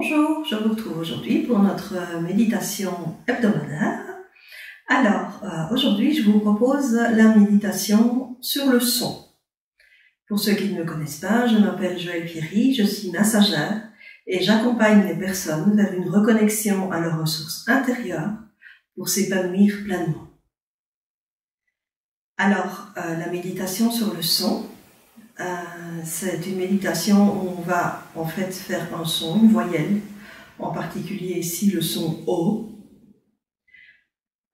Bonjour, je vous retrouve aujourd'hui pour notre méditation hebdomadaire. Alors, aujourd'hui, je vous propose la méditation sur le son. Pour ceux qui ne me connaissent pas, je m'appelle Joëlle Pierry, je suis massagère et j'accompagne les personnes vers une reconnexion à leurs ressources intérieures pour s'épanouir pleinement. Alors, la méditation sur le son, c'est une méditation où on va en fait faire un son, une voyelle, en particulier ici le son O,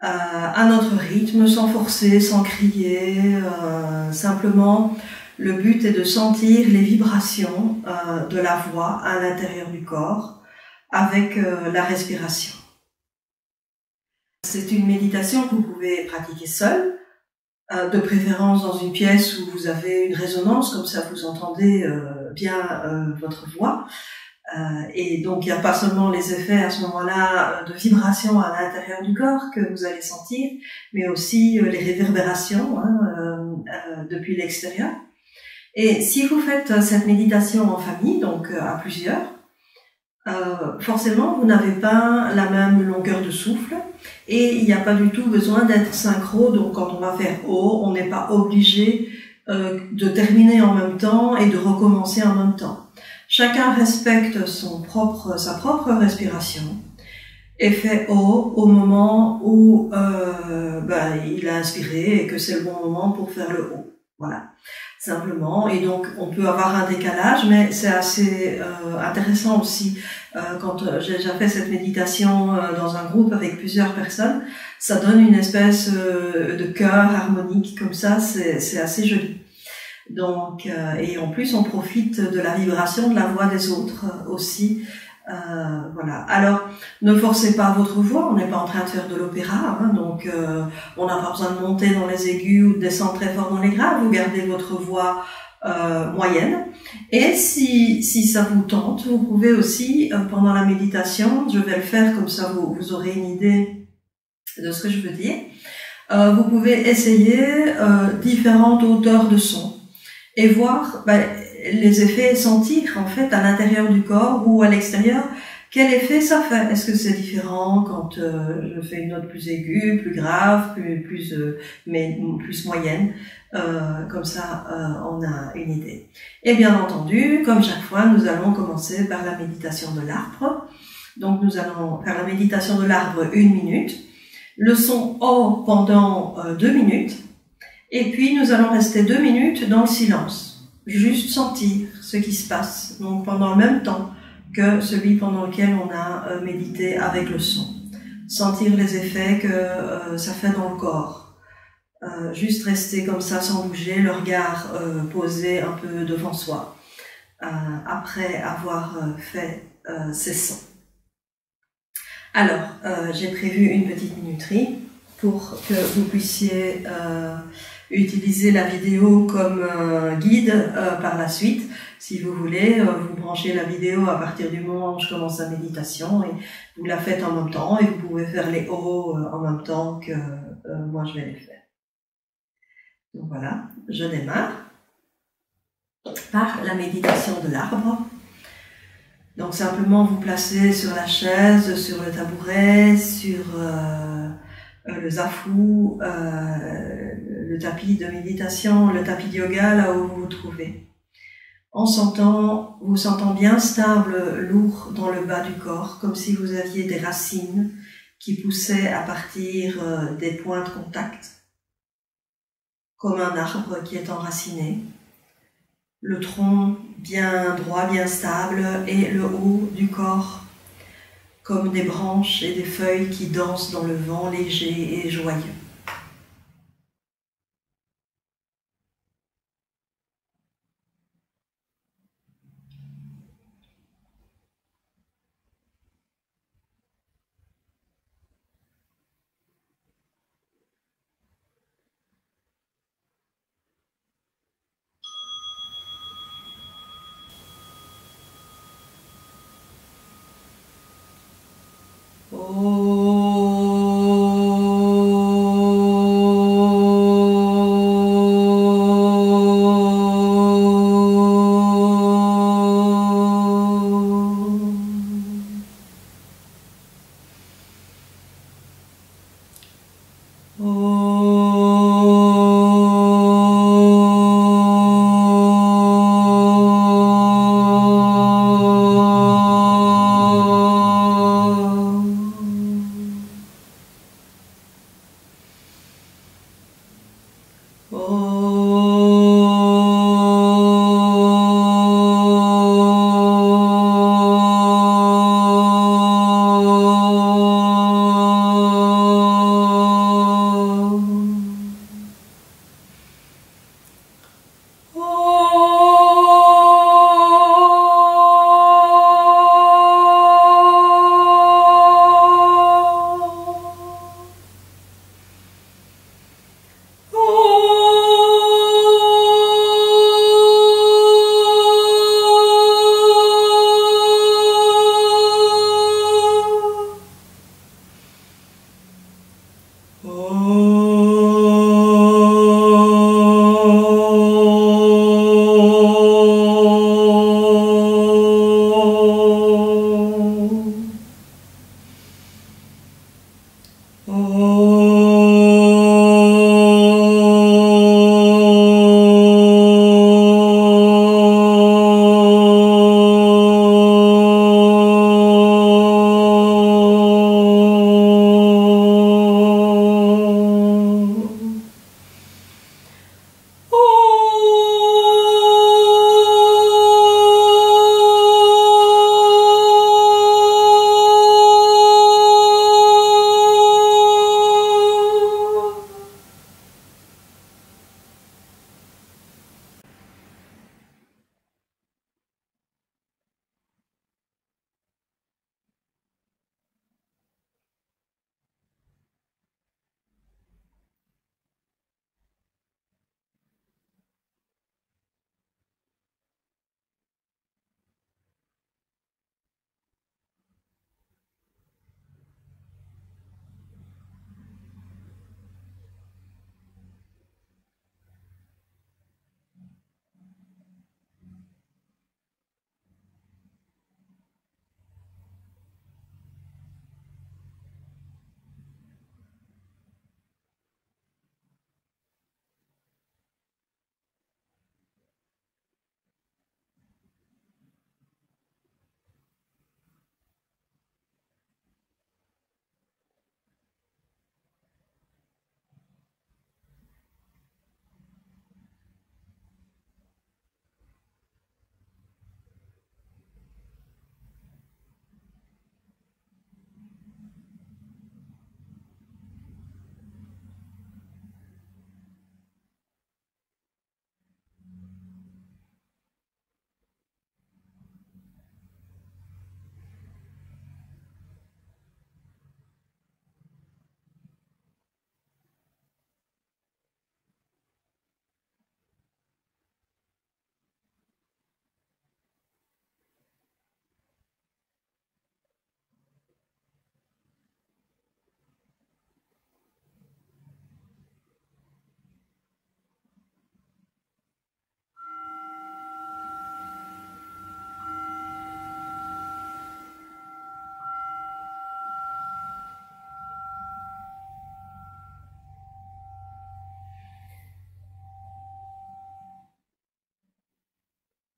à notre rythme, sans forcer, sans crier, simplement le but est de sentir les vibrations de la voix à l'intérieur du corps avec la respiration. C'est une méditation que vous pouvez pratiquer seul, de préférence dans une pièce où vous avez une résonance, comme ça vous entendez bien votre voix. Et donc il n'y a pas seulement les effets à ce moment-là de vibration à l'intérieur du corps que vous allez sentir, mais aussi les réverbérations depuis l'extérieur. Et si vous faites cette méditation en famille, donc à plusieurs, forcément vous n'avez pas la même longueur de souffle et il n'y a pas du tout besoin d'être synchro. Donc quand on va faire O, on n'est pas obligé de terminer en même temps et de recommencer en même temps. Chacun respecte sa propre respiration et fait O au moment où il a inspiré et que c'est le bon moment pour faire le O. Voilà, simplement. Et donc on peut avoir un décalage, mais c'est assez intéressant aussi quand j'ai déjà fait cette méditation dans un groupe avec plusieurs personnes. Ça donne une espèce de chœur harmonique comme ça, c'est assez joli. Donc, et en plus, on profite de la vibration de la voix des autres aussi. Voilà. Alors, ne forcez pas votre voix, on n'est pas en train de faire de l'opéra, donc on n'a pas besoin de monter dans les aigus ou de descendre très fort dans les graves. Vous gardez votre voix moyenne. Et si ça vous tente, vous pouvez aussi, pendant la méditation, je vais le faire comme ça, vous aurez une idée de ce que je veux dire. Vous pouvez essayer différentes hauteurs de son et voir les effets, sentir en fait à l'intérieur du corps ou à l'extérieur quel effet ça fait. Est-ce que c'est différent quand je fais une note plus aiguë, plus grave, plus moyenne, comme ça on a une idée. Et bien entendu, comme chaque fois, nous allons commencer par la méditation de l'arbre. Donc nous allons faire la méditation de l'arbre 1 minute, le son O pendant 2 minutes, et puis nous allons rester 2 minutes dans le silence, juste sentir ce qui se passe, donc pendant le même temps que celui pendant lequel on a médité avec le son. Sentir les effets que ça fait dans le corps. Juste rester comme ça sans bouger, le regard posé un peu devant soi, après avoir fait ces sons. Alors, j'ai prévu une petite minuterie pour que vous puissiez utiliser la vidéo comme guide par la suite. Si vous voulez, vous branchez la vidéo à partir du moment où je commence la méditation et vous la faites en même temps et vous pouvez faire les O en même temps que moi je vais les faire. Donc voilà, je démarre par la méditation de l'arbre. Donc simplement vous placez sur la chaise, sur le tabouret, sur le zafou, le tapis de méditation, le tapis de yoga, là où vous vous trouvez. Vous sentant bien stable, lourd dans le bas du corps, comme si vous aviez des racines qui poussaient à partir des points de contact, comme un arbre qui est enraciné. Le tronc bien droit, bien stable, et le haut du corps comme des branches et des feuilles qui dansent dans le vent léger et joyeux. Oh.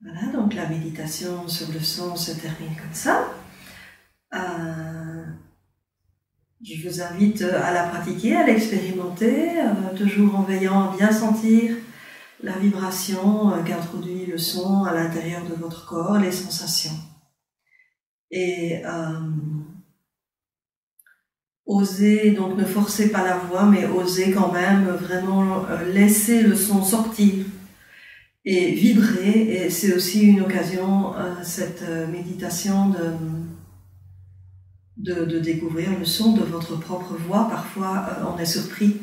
Voilà, donc la méditation sur le son se termine comme ça. Je vous invite à la pratiquer, à l'expérimenter, toujours en veillant à bien sentir la vibration qu'introduit le son à l'intérieur de votre corps, les sensations. Et osez, donc ne forcez pas la voix, mais osez quand même vraiment laisser le son sortir et vibrer. Et c'est aussi une occasion, cette méditation, de découvrir le son de votre propre voix. Parfois, on est surpris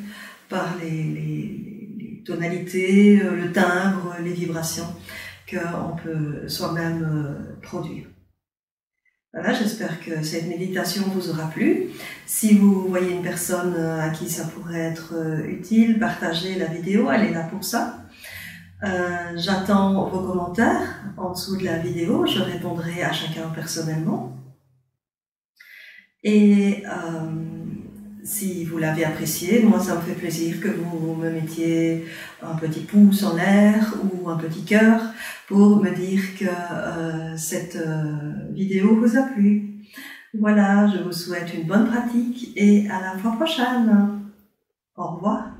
par les tonalités, le timbre, les vibrations qu'on peut soi-même produire. Voilà, j'espère que cette méditation vous aura plu. Si vous voyez une personne à qui ça pourrait être utile, partagez la vidéo, elle est là pour ça. J'attends vos commentaires en dessous de la vidéo, je répondrai à chacun personnellement. Et si vous l'avez apprécié, moi ça me fait plaisir que vous me mettiez un petit pouce en l'air ou un petit cœur pour me dire que cette vidéo vous a plu. Voilà, je vous souhaite une bonne pratique et à la fois prochaine. Au revoir.